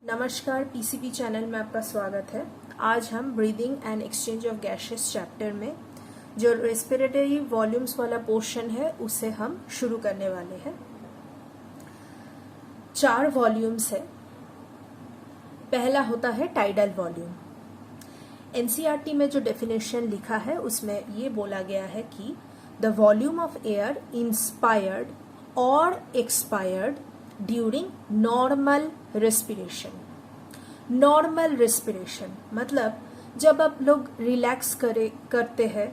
नमस्कार, PCP channel में आपका स्वागत है। आज हम breathing and exchange of gases chapter में जो रेस्पिरेटरी वॉल्यूम्स वाला पोर्शन है उसे हम शुरू करने वाले हैं। 4 वॉल्यूम्स है। पहला होता है टाइडल वॉल्यूम। एनसीईआरटी में जो डेफिनेशन लिखा है उसमें ये बोला गया है कि the volume of air inspired और expired during normal respiration. Normal respiration मतलब जब आप लोग रिलैक्स करते हैं,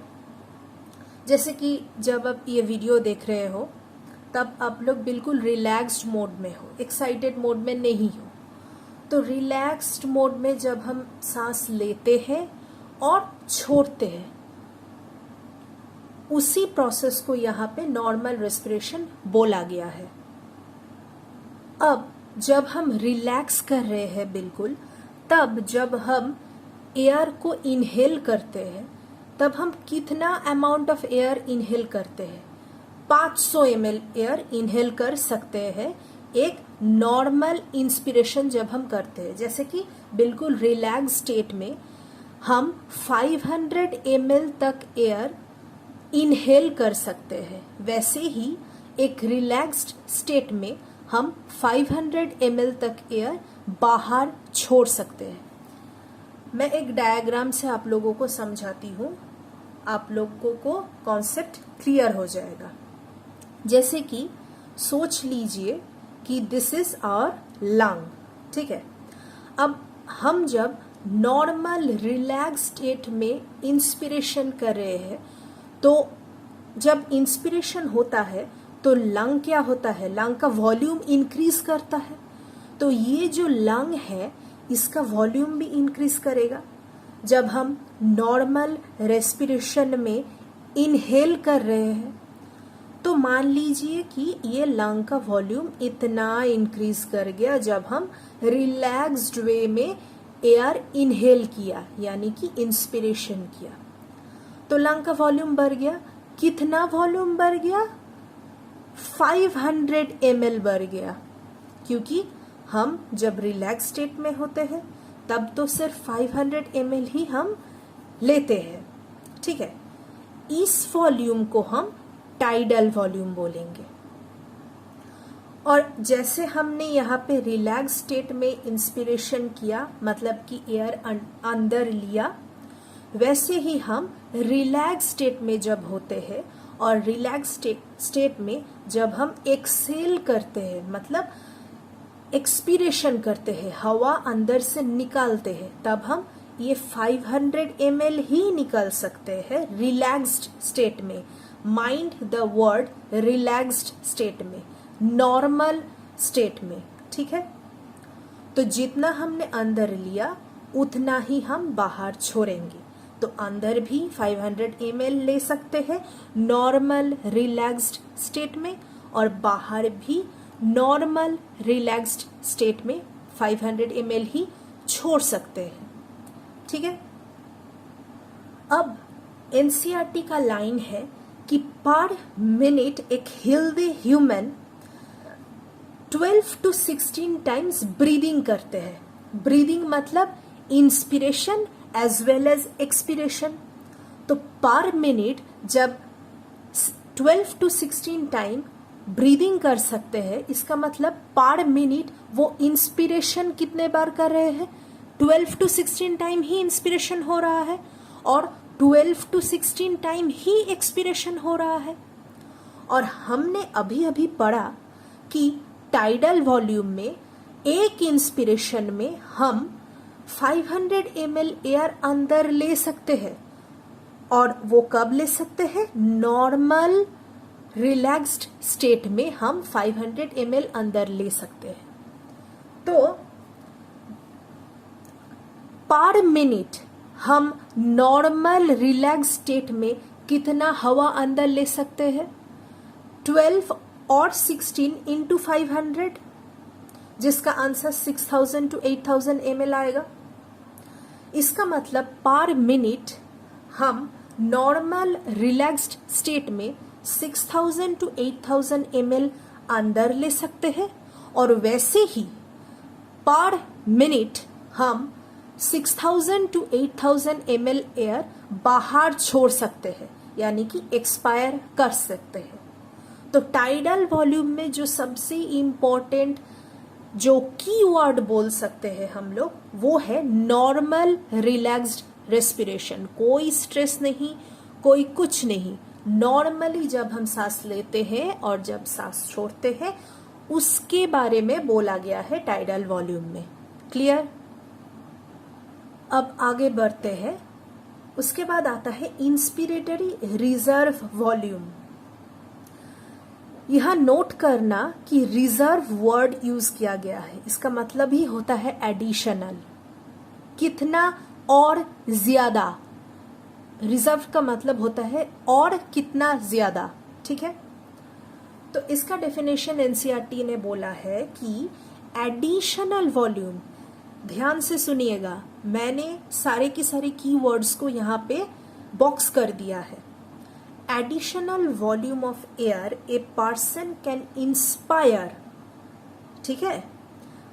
जैसे कि जब आप ये वीडियो देख रहे हो तब आप लोग बिल्कुल रिलैक्स्ड मोड में हो, एक्साइटेड मोड में नहीं हो। तो रिलैक्स्ड मोड में जब हम सांस लेते हैं और छोड़ते हैं, उसी प्रोसेस को यहाँ पे नॉर्मल रेस्पिरेशन बोला गया है। अब जब हम रिलैक्स कर रहे हैं बिल्कुल, तब जब हम एयर को इनहेल करते हैं तब हम कितना अमाउंट ऑफ एयर इनहेल करते हैं? 500 ml एयर इनहेल कर सकते हैं एक नॉर्मल इंस्पिरेशन जब हम करते हैं। जैसे कि बिल्कुल रिलैक्स स्टेट में हम 500 ml तक एयर इनहेल कर सकते हैं, वैसे ही एक रिलैक्स्ड स्टेट में हम 500 ml तक एयर बाहर छोड़ सकते हैं। मैं एक डायग्राम से आप लोगों को समझाती हूँ, आप लोगों को कॉन्सेप्ट क्लियर हो जाएगा। जैसे कि सोच लीजिए कि दिस इज आवर लंग, ठीक है। अब हम जब नॉर्मल रिलैक्स स्टेट में इंस्पिरेशन कर रहे हैं, तो जब इंस्पिरेशन होता है तो लंग क्या होता है? लंग का वॉल्यूम इंक्रीज करता है। तो ये जो लंग है इसका वॉल्यूम भी इंक्रीज करेगा। जब हम नॉर्मल रेस्पिरेशन में इनहेल कर रहे हैं तो मान लीजिए कि ये लंग का वॉल्यूम इतना इंक्रीज कर गया जब हम रिलैक्स्ड वे में एयर इनहेल किया, यानी कि इंस्पिरेशन किया, तो लंग का वॉल्यूम बढ़ गया। कितना वॉल्यूम बढ़ गया? 500 ml बढ़ गया, क्योंकि हम जब रिलैक्स स्टेट में होते हैं तब तो सिर्फ 500 ml ही हम लेते हैं, ठीक है। इस वॉल्यूम को हम टाइडल वॉल्यूम बोलेंगे। और जैसे हमने यहाँ पे रिलैक्स स्टेट में इंस्पिरेशन किया, मतलब कि एयर अंदर लिया, वैसे ही हम रिलैक्स स्टेट में जब होते हैं और रिलैक्स स्टेट में जब हम एक्सेल करते हैं, मतलब एक्सपीरेशन करते हैं, हवा अंदर से निकालते हैं, तब हम ये 500 ml ही निकाल सकते हैं रिलैक्स्ड स्टेट में। Mind the word relaxed state में, नॉर्मल स्टेट में, ठीक है। तो जितना हमने अंदर लिया उतना ही हम बाहर छोड़ेंगे। तो अंदर भी 500 ml ले सकते हैं नॉर्मल रिलैक्स्ड स्टेट में, और बाहर भी नॉर्मल रिलैक्स्ड स्टेट में 500 ml ही छोड़ सकते हैं, ठीक है। अब एनसीईआरटी का लाइन है कि पर मिनट एक healthy human 12 to 16 times breathing करते हैं। ब्रीदिंग मतलब inspiration as well as expiration. तो पर मिनट जब 12 to 16 टाइम ब्रीदिंग कर सकते हैं, इसका मतलब पर मिनट वो इंस्पिरेशन कितने बार कर रहे हैं? 12 to 16 टाइम ही इंस्पिरेशन हो रहा है और 12 to 16 टाइम ही एक्सपिरेशन हो रहा है। और हमने अभी अभी पढ़ा कि टाइडल वॉल्यूम में एक इंस्पिरेशन में हम 500 ml एयर अंदर ले सकते हैं, और वो कब ले सकते हैं? नॉर्मल रिलैक्स्ड स्टेट में हम 500 ml अंदर ले सकते हैं। तो पर मिनट हम नॉर्मल रिलैक्स स्टेट में कितना हवा अंदर ले सकते हैं? 12 और 16 इंटू 500, जिसका आंसर 6000 to 8000 ml आएगा। इसका मतलब पर मिनट हम नॉर्मल रिलैक्स्ड स्टेट में 6000 to 8000 ml अंदर ले सकते हैं, और वैसे ही पर मिनट हम 6000 to 8000 ml एयर बाहर छोड़ सकते हैं, यानी कि एक्सपायर कर सकते हैं। तो टाइडल वॉल्यूम में जो सबसे इंपॉर्टेंट जो कीवर्ड बोल सकते हैं हम लोग, वो है नॉर्मल रिलैक्स्ड रेस्पिरेशन। कोई स्ट्रेस नहीं, कोई कुछ नहीं, नॉर्मली जब हम सांस लेते हैं और जब सांस छोड़ते हैं उसके बारे में बोला गया है टाइडल वॉल्यूम में। क्लियर? अब आगे बढ़ते हैं। उसके बाद आता है इंस्पिरेटरी रिजर्व वॉल्यूम। यह नोट करना कि रिजर्व वर्ड यूज किया गया है, इसका मतलब ही होता है एडिशनल, कितना और ज्यादा। रिजर्व का मतलब होता है और कितना ज्यादा, ठीक है। तो इसका डेफिनेशन एनसीईआरटी ने बोला है कि एडिशनल वॉल्यूम, ध्यान से सुनिएगा, मैंने सारे की सारे कीवर्ड्स को यहाँ पे बॉक्स कर दिया है। Additional volume of air a person can inspire, ठीक है,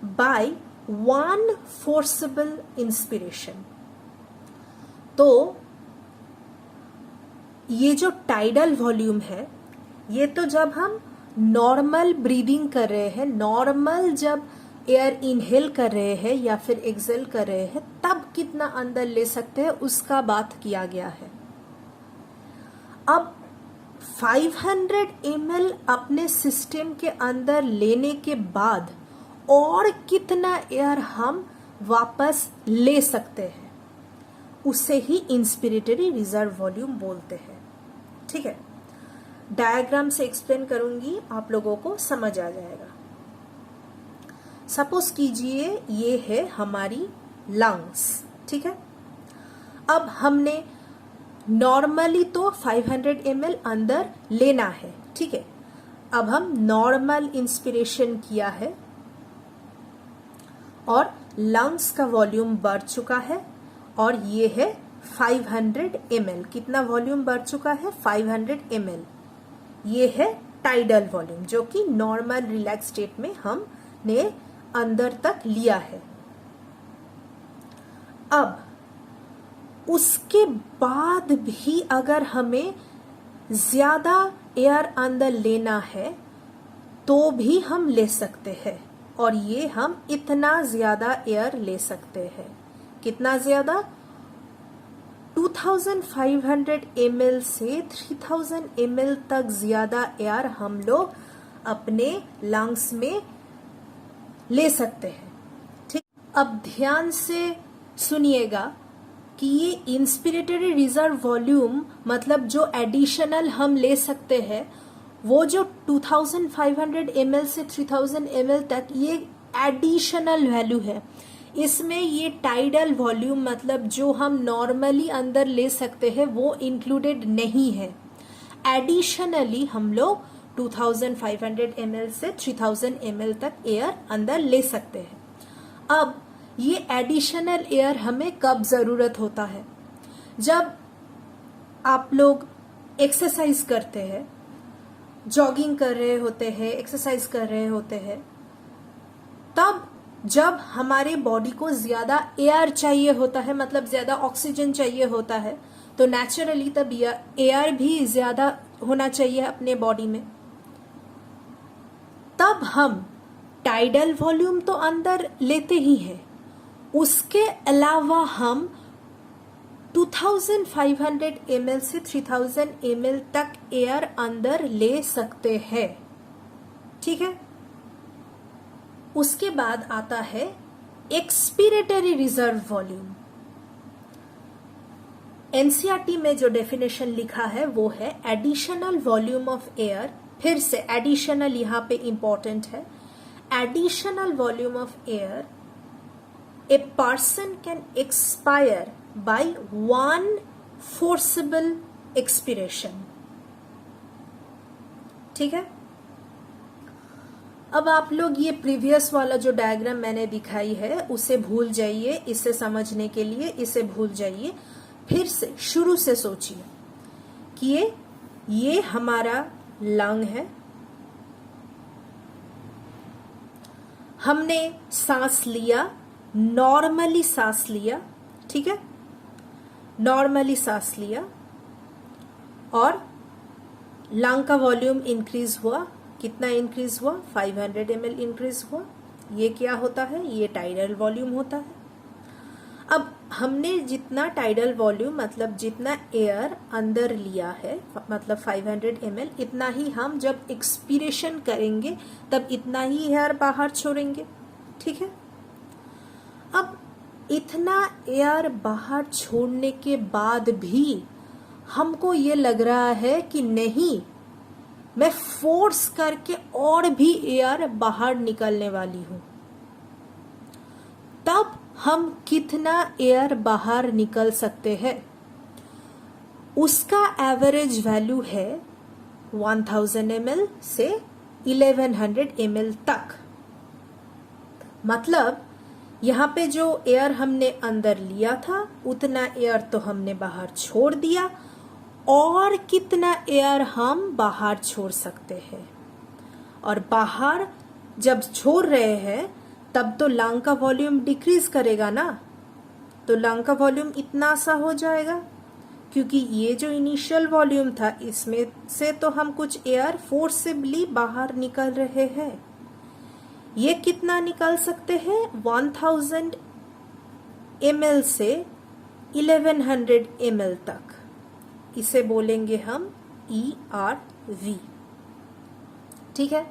बाय वन फोर्सेबल इंस्पिरेशन। तो ये जो टाइडल वॉल्यूम है, ये तो जब हम नॉर्मल ब्रीदिंग कर रहे हैं, नॉर्मल जब एयर इनहेल कर रहे हैं या फिर एक्सेल कर रहे हैं, तब कितना अंदर ले सकते हैं उसका बात किया गया है। अब 500 ml अपने सिस्टम के अंदर लेने के बाद और कितना एयर हम वापस ले सकते हैं, उसे ही इंस्पिरेटरी रिजर्व वॉल्यूम बोलते हैं, ठीक है। डायग्राम से एक्सप्लेन करूंगी, आप लोगों को समझ आ जाएगा। सपोज कीजिए ये है हमारी लंग्स, ठीक है। अब हमने नॉर्मली तो 500 ml अंदर लेना है, ठीक है। अब हम नॉर्मल इंस्पिरेशन किया है और लंग्स का वॉल्यूम बढ़ चुका है और ये है 500 ml। कितना वॉल्यूम बढ़ चुका है? 500 ml। ये है टाइडल वॉल्यूम, जो कि नॉर्मल रिलैक्स स्टेट में हमने अंदर तक लिया है। अब उसके बाद भी अगर हमें ज्यादा एयर अंदर लेना है तो भी हम ले सकते हैं, और ये हम इतना ज्यादा एयर ले सकते हैं। कितना ज्यादा? 2500 ml से 3000 ml तक ज्यादा एयर हम लोग अपने लंग्स में ले सकते हैं, ठीक। अब ध्यान से सुनिएगा कि ये इंस्पिरेटरी रिजर्व वॉल्यूम मतलब जो एडिशनल हम ले सकते हैं, वो जो 2500 ml से 3000 ml तक, ये एडिशनल वैल्यू है। इसमें ये टाइडल वॉल्यूम मतलब जो हम नॉर्मली अंदर ले सकते हैं वो इंक्लूडेड नहीं है। एडिशनली हम लोग 2500 ml से 3000 ml तक एयर अंदर ले सकते हैं। अब ये एडिशनल एयर हमें कब जरूरत होता है? जब आप लोग एक्सरसाइज करते हैं, जॉगिंग कर रहे होते हैं, एक्सरसाइज कर रहे होते हैं, तब जब हमारे बॉडी को ज्यादा एयर चाहिए होता है, मतलब ज्यादा ऑक्सीजन चाहिए होता है, तो नेचुरली तब एयर भी ज्यादा होना चाहिए अपने बॉडी में। तब हम टाइडल वॉल्यूम तो अंदर लेते ही हैं, उसके अलावा हम 2500 ml से 3000 ml तक एयर अंदर ले सकते हैं, ठीक है। उसके बाद आता है एक्सपीरेटरी रिजर्व वॉल्यूम। एनसीईआरटी में जो डेफिनेशन लिखा है वो है एडिशनल वॉल्यूम ऑफ एयर। फिर से एडिशनल यहां पे इंपॉर्टेंट है। Additional volume of air a person can expire by one forcible expiration, ठीक है। अब आप लोग ये प्रीवियस वाला जो डायग्राम मैंने दिखाई है उसे भूल जाइए, इसे समझने के लिए इसे भूल जाइए, फिर से शुरू से सोचिए कि ये हमारा लंग है, हमने सांस लिया, नॉर्मली सांस लिया, ठीक है, नॉर्मली सांस लिया और लंग का वॉल्यूम इंक्रीज हुआ। कितना इंक्रीज हुआ? 500 ml इंक्रीज हुआ। ये क्या होता है? ये टाइडल वॉल्यूम होता है। अब हमने जितना टाइडल वॉल्यूम मतलब जितना एयर अंदर लिया है, मतलब 500 ml, इतना ही हम जब एक्सपीरेशन करेंगे तब इतना ही एयर बाहर छोड़ेंगे, ठीक है। अब इतना एयर बाहर छोड़ने के बाद भी हमको ये लग रहा है कि नहीं, मैं फोर्स करके और भी एयर बाहर निकलने वाली हूं, तब हम कितना एयर बाहर निकल सकते हैं? उसका एवरेज वैल्यू है 1000 ml से 1100 ml तक। मतलब यहां पे जो एयर हमने अंदर लिया था उतना एयर तो हमने बाहर छोड़ दिया, और कितना एयर हम बाहर छोड़ सकते हैं। और बाहर जब छोड़ रहे हैं तब तो लंग का वॉल्यूम डिक्रीज करेगा ना, तो लंग का वॉल्यूम इतना सा हो जाएगा, क्योंकि ये जो इनिशियल वॉल्यूम था इसमें से तो हम कुछ एयर फोर्सिबली बाहर निकल रहे हैं। ये कितना निकल सकते हैं? 1000 ml से 1100 ml तक। इसे बोलेंगे हम ERV, ठीक है।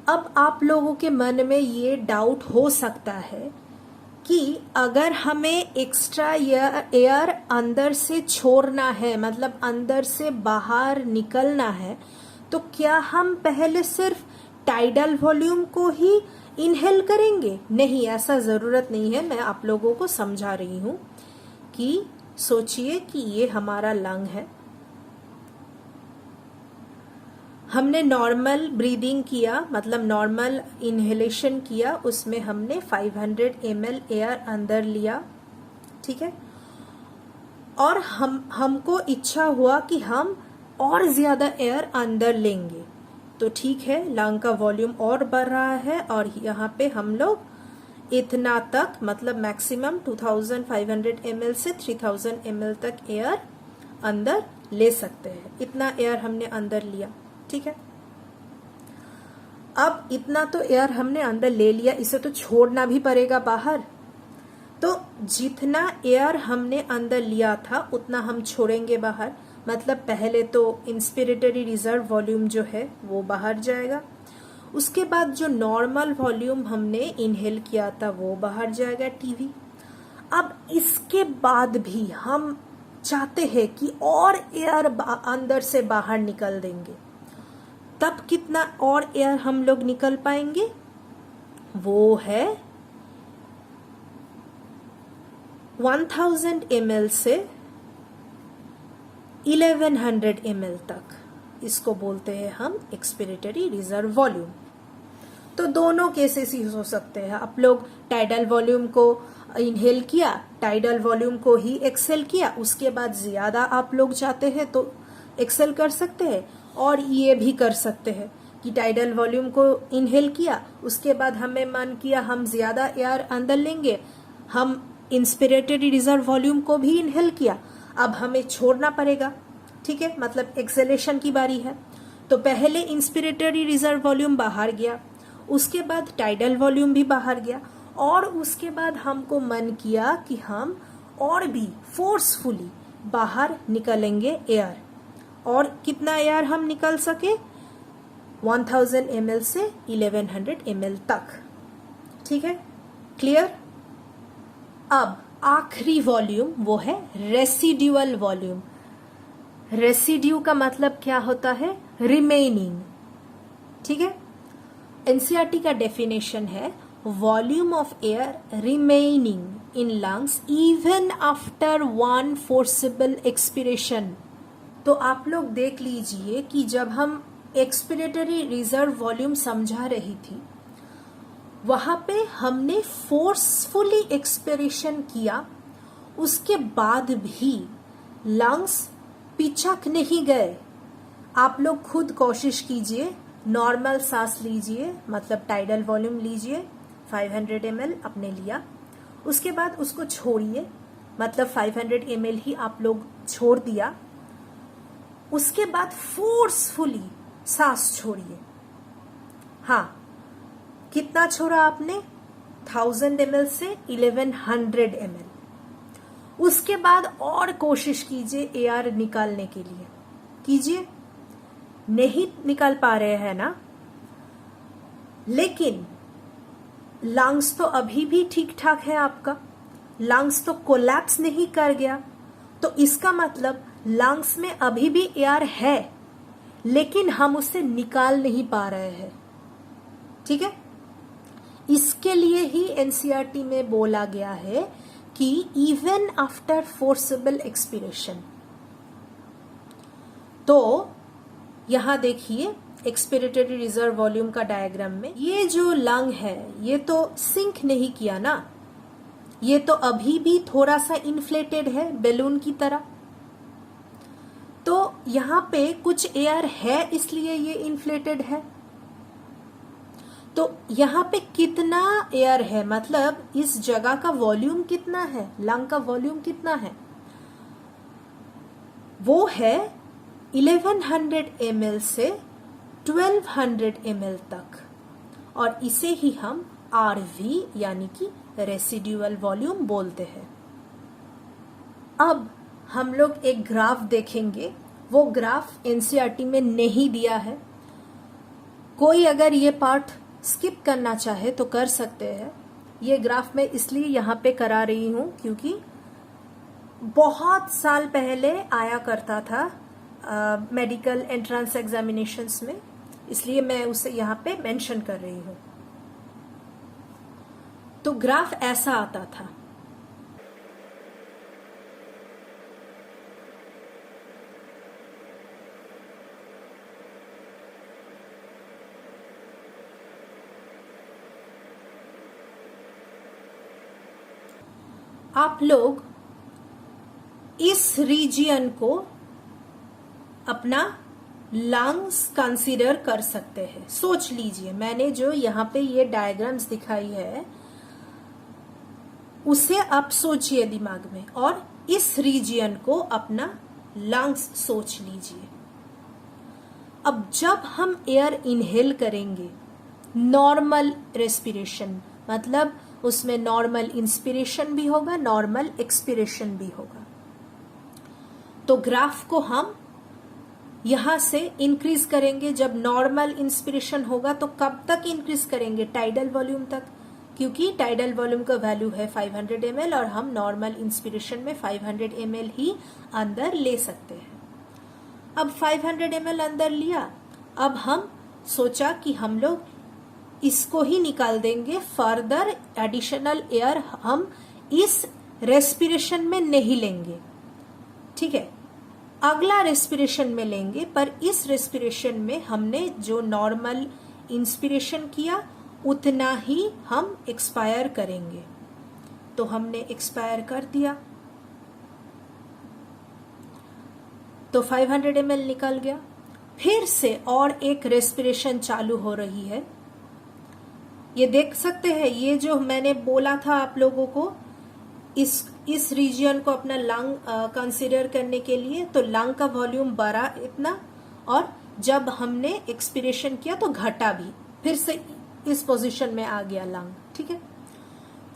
अब आप लोगों के मन में ये डाउट हो सकता है कि अगर हमें एक्स्ट्रा एयर अंदर से छोड़ना है, मतलब अंदर से बाहर निकलना है, तो क्या हम पहले सिर्फ टाइडल वॉल्यूम को ही इनहेल करेंगे? नहीं, ऐसा जरूरत नहीं है। मैं आप लोगों को समझा रही हूं कि सोचिए कि ये हमारा लंग है, हमने नॉर्मल ब्रीदिंग किया, मतलब नॉर्मल इनहेलेशन किया, उसमें हमने 500 ml एयर अंदर लिया, ठीक है। और हमको इच्छा हुआ कि हम और ज्यादा एयर अंदर लेंगे, तो ठीक है, लंग का वॉल्यूम और बढ़ रहा है और यहाँ पे हम लोग इतना तक, मतलब मैक्सिमम 2500 ml से 3000 ml तक एयर अंदर ले सकते हैं। इतना एयर हमने अंदर लिया, ठीक है। अब इतना तो एयर हमने अंदर ले लिया, इसे तो छोड़ना भी पड़ेगा बाहर, तो जितना एयर हमने अंदर लिया था उतना हम छोड़ेंगे बाहर। मतलब पहले तो इंस्पिरेटरी रिजर्व वॉल्यूम जो है वो बाहर जाएगा, उसके बाद जो नॉर्मल वॉल्यूम हमने इनहेल किया था वो बाहर जाएगा, टीवी। अब इसके बाद भी हम चाहते हैं कि और एयर अंदर से बाहर निकल देंगे, तब कितना और एयर हम लोग निकल पाएंगे? वो है 1000 ml से 1100 ml तक। इसको बोलते हैं हम एक्सपिरेटरी रिजर्व वॉल्यूम। तो दोनों केसेस ही हो सकते हैं। आप लोग टाइडल वॉल्यूम को इनहेल किया, टाइडल वॉल्यूम को ही एक्सेल किया, उसके बाद ज्यादा आप लोग चाहते हैं तो एक्सेल कर सकते हैं, और ये भी कर सकते हैं कि टाइडल वॉल्यूम को इनहेल किया, उसके बाद हमें मन किया हम ज्यादा एयर अंदर लेंगे, हम इंस्पिरेटरी रिजर्व वॉल्यूम को भी इनहेल किया, अब हमें छोड़ना पड़ेगा, ठीक है, मतलब एक्सेलेशन की बारी है। तो पहले इंस्पिरेटरी रिजर्व वॉल्यूम बाहर गया, उसके बाद टाइडल वॉल्यूम भी बाहर गया, और उसके बाद हमको मन किया कि हम और भी फोर्सफुली बाहर निकलेंगे एयर। और कितना एयर हम निकल सके? 1000 ml से 1100 ml तक, ठीक है, क्लियर। अब आखिरी वॉल्यूम वो है रेसिड्यूअल वॉल्यूम। रेसिड्यू का मतलब क्या होता है? रिमेनिंग, ठीक है। एनसीईआरटी का डेफिनेशन है volume of air remaining in lungs even after one forcible expiration. तो आप लोग देख लीजिए कि जब हम एक्सपिरेटरी रिजर्व वॉल्यूम समझा रही थी, वहां पे हमने फोर्सफुली एक्सपिरेशन किया, उसके बाद भी लंग्स पिचक नहीं गए। आप लोग खुद कोशिश कीजिए, नॉर्मल सांस लीजिए, मतलब टाइडल वॉल्यूम लीजिए, 500 ml आपने लिया, उसके बाद उसको छोड़िए, मतलब 500 ml ही आप लोग छोड़ दिया, उसके बाद फोर्सफुली सांस छोड़िए। हाँ, कितना छोड़ा आपने? 1000 ml से 1100 ml। उसके बाद और कोशिश कीजिए एयर निकालने के लिए, कीजिए। नहीं निकाल पा रहे हैं ना, लेकिन लंग्स तो अभी भी ठीक ठाक है आपका, लंग्स तो कोलैप्स नहीं कर गया, तो इसका मतलब लंग्स में अभी भी एयर है, लेकिन हम उसे निकाल नहीं पा रहे हैं। ठीक है, इसके लिए ही एनसीईआरटी में बोला गया है कि इवन आफ्टर फोर्सेबल एक्सपिरेशन। तो यहां देखिए एक्सपिरेटरी रिजर्व वॉल्यूम का डायग्राम में, ये जो लंग है ये तो सिंक नहीं किया ना, ये तो अभी भी थोड़ा सा इन्फ्लेटेड है बैलून की तरह। तो यहां पे कुछ एयर है इसलिए ये इन्फ्लेटेड है। तो यहां पे कितना एयर है, मतलब इस जगह का वॉल्यूम कितना है, लंग का वॉल्यूम कितना है? वो है 1100 ml से 1200 ml तक, और इसे ही हम आरवी यानी कि रेसिड्यूअल वॉल्यूम बोलते हैं। अब हम लोग एक ग्राफ देखेंगे, वो ग्राफ एनसीईआरटी में नहीं दिया है। कोई अगर ये पार्ट स्किप करना चाहे तो कर सकते हैं। ये ग्राफ मैं इसलिए यहाँ पे करा रही हूँ क्योंकि बहुत साल पहले आया करता था मेडिकल एंट्रेंस एग्जामिनेशंस में, इसलिए मैं उसे यहाँ पे मेंशन कर रही हूँ। तो ग्राफ ऐसा आता था। आप लोग इस रीजियन को अपना लंग्स कंसीडर कर सकते हैं। सोच लीजिए, मैंने जो यहाँ पे ये डायग्राम्स दिखाई है उसे आप सोचिए दिमाग में, और इस रीजियन को अपना लंग्स सोच लीजिए। अब जब हम एयर इनहेल करेंगे, नॉर्मल रेस्पिरेशन, मतलब उसमें नॉर्मल इंस्पिरेशन भी होगा, नॉर्मल एक्सपिरेशन भी होगा। तो ग्राफ को हम यहां से इंक्रीज करेंगे। जब नॉर्मल इंस्पिरेशन होगा तो कब तक इंक्रीज करेंगे? टाइडल वॉल्यूम तक, क्योंकि टाइडल वॉल्यूम का वैल्यू है 500 ml और हम नॉर्मल इंस्पिरेशन में 500 ml ही अंदर ले सकते हैं। अब 500 ml अंदर लिया, अब हम सोचा कि हम लोग इसको ही निकाल देंगे, फर्दर एडिशनल एयर हम इस रेस्पिरेशन में नहीं लेंगे। ठीक है, अगला रेस्पिरेशन में लेंगे, पर इस रेस्पिरेशन में हमने जो नॉर्मल इंस्पिरेशन किया उतना ही हम एक्सपायर करेंगे। तो हमने एक्सपायर कर दिया, तो 500 ml निकल गया। फिर से और एक रेस्पिरेशन चालू हो रही है। ये देख सकते हैं, ये जो मैंने बोला था आप लोगों को, इस रीजियन को अपना लंग कंसीडर करने के लिए, तो लंग का वॉल्यूम बढ़ा इतना, और जब हमने एक्सपिरेशन किया तो घटा भी, फिर से इस पोजीशन में आ गया लंग। ठीक है,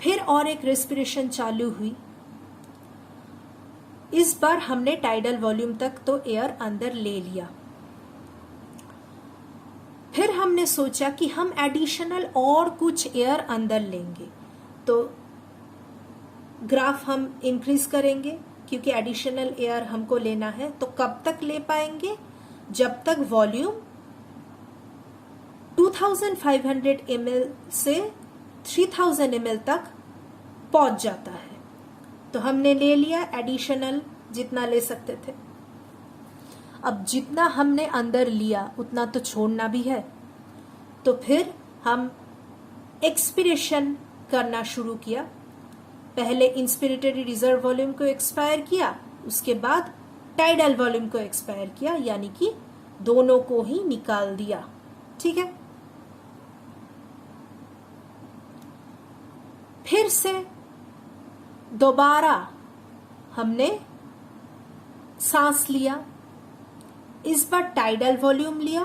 फिर और एक रेस्पिरेशन चालू हुई। इस बार हमने टाइडल वॉल्यूम तक तो एयर अंदर ले लिया। फिर हमने सोचा कि हम एडिशनल और कुछ एयर अंदर लेंगे, तो ग्राफ हम इंक्रीज करेंगे, क्योंकि एडिशनल एयर हमको लेना है। तो कब तक ले पाएंगे? जब तक वॉल्यूम 2500 ml से 3000 ml तक पहुंच जाता है। तो हमने ले लिया एडिशनल जितना ले सकते थे। अब जितना हमने अंदर लिया उतना तो छोड़ना भी है, तो फिर हम एक्सपिरेशन करना शुरू किया। पहले इंस्पिरेटरी रिजर्व वॉल्यूम को एक्सपायर किया, उसके बाद टाइडल वॉल्यूम को एक्सपायर किया, यानी कि दोनों को ही निकाल दिया। ठीक है। फिर से दोबारा हमने सांस लिया, इस बार टाइडल वॉल्यूम लिया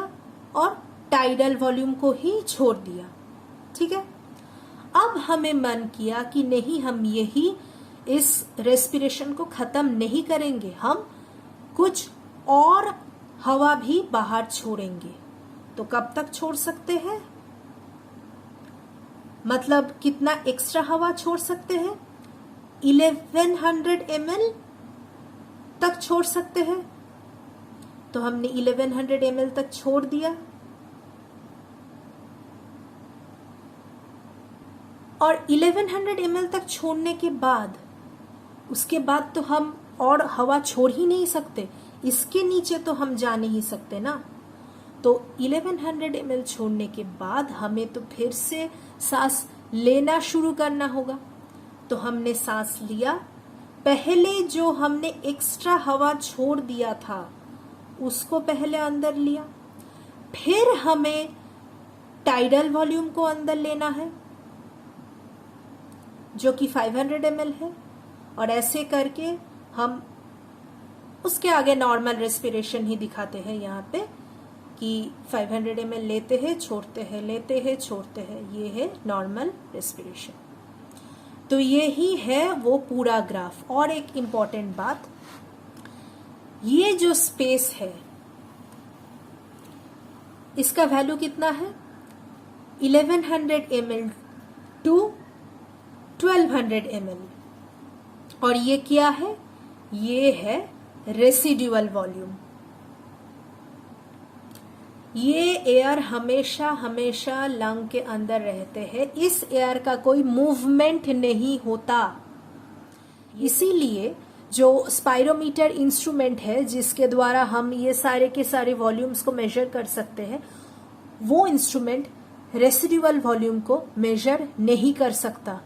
और टाइडल वॉल्यूम को ही छोड़ दिया, ठीक है। अब हमें मन किया कि नहीं, हम यही इस रेस्पिरेशन को खत्म नहीं करेंगे, हम कुछ और हवा भी बाहर छोड़ेंगे। तो कब तक छोड़ सकते हैं, मतलब कितना एक्स्ट्रा हवा छोड़ सकते हैं? 1100 ml तक छोड़ सकते हैं। तो हमने 1100 ml तक छोड़ दिया और 1100 ml तक छोड़ने के बाद उसके बाद तो हम और हवा छोड़ ही नहीं सकते, इसके नीचे तो हम जा नहीं सकते ना। तो 1100 ml छोड़ने के बाद हमें तो फिर से सांस लेना शुरू करना होगा। तो हमने सांस लिया, पहले जो हमने एक्स्ट्रा हवा छोड़ दिया था उसको पहले अंदर लिया, फिर हमें टाइडल वॉल्यूम को अंदर लेना है जो कि 500 ml है, और ऐसे करके हम उसके आगे नॉर्मल रेस्पिरेशन ही दिखाते हैं यहाँ पे कि 500 ml लेते हैं छोड़ते हैं, लेते हैं छोड़ते हैं, ये है नॉर्मल रेस्पिरेशन। तो ये ही है वो पूरा ग्राफ। और एक इम्पॉर्टेंट बात, ये जो स्पेस है इसका वैल्यू कितना है? 1100 ml टू 1200 ml, और ये क्या है? ये है रेसिड्यूअल वॉल्यूम। ये एयर हमेशा हमेशा लंग के अंदर रहते हैं, इस एयर का कोई मूवमेंट नहीं होता। इसीलिए जो स्पाइरोमीटर इंस्ट्रूमेंट है जिसके द्वारा हम ये सारे के सारे वॉल्यूम्स को मेजर कर सकते हैं, वो इंस्ट्रूमेंट रेसिड्यूअल वॉल्यूम को मेजर नहीं कर सकता।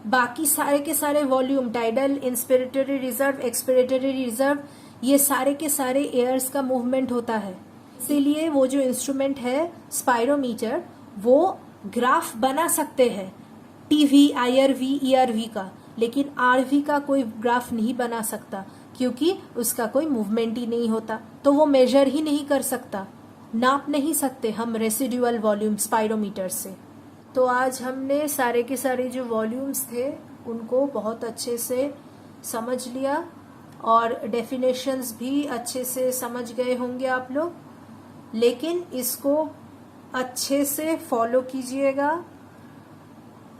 बाकी सारे के सारे volume, tidal, inspiratory reserve, expiratory reserve, ये सारे के सारे एयर्स का मूवमेंट होता है। इसीलिए वो जो इंस्ट्रूमेंट है स्पाइरोमीटर, वो ग्राफ बना सकते हैं टीवी, IRV, ERV का, लेकिन RV का कोई ग्राफ नहीं बना सकता क्योंकि उसका कोई मूवमेंट ही नहीं होता, तो वो मेजर ही नहीं कर सकता, नाप नहीं सकते हम रेसिड्यूअल वॉल्यूम स्पाइरोमीटर से। तो आज हमने सारे के सारे जो वॉल्यूम्स थे उनको बहुत अच्छे से समझ लिया और डेफिनेशंस भी अच्छे से समझ गए होंगे आप लोग, लेकिन इसको अच्छे से फॉलो कीजिएगा।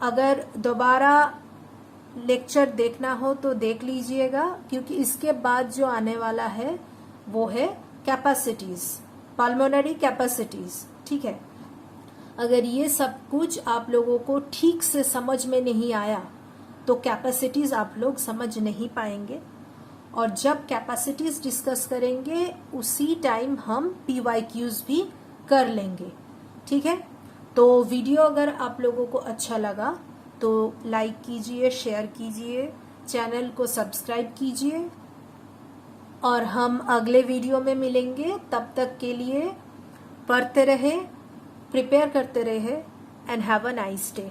अगर दोबारा लेक्चर देखना हो तो देख लीजिएगा, क्योंकि इसके बाद जो आने वाला है वो है कैपेसिटीज, पल्मोनरी कैपेसिटीज, ठीक है। अगर ये सब कुछ आप लोगों को ठीक से समझ में नहीं आया तो कैपेसिटीज आप लोग समझ नहीं पाएंगे, और जब कैपेसिटीज डिस्कस करेंगे उसी टाइम हम PYQs भी कर लेंगे, ठीक है। तो वीडियो अगर आप लोगों को अच्छा लगा तो लाइक कीजिए, शेयर कीजिए, चैनल को सब्सक्राइब कीजिए, और हम अगले वीडियो में मिलेंगे। तब तक के लिए पढ़ते रहे, प्रिपेयर करते रहे, and have a nice day.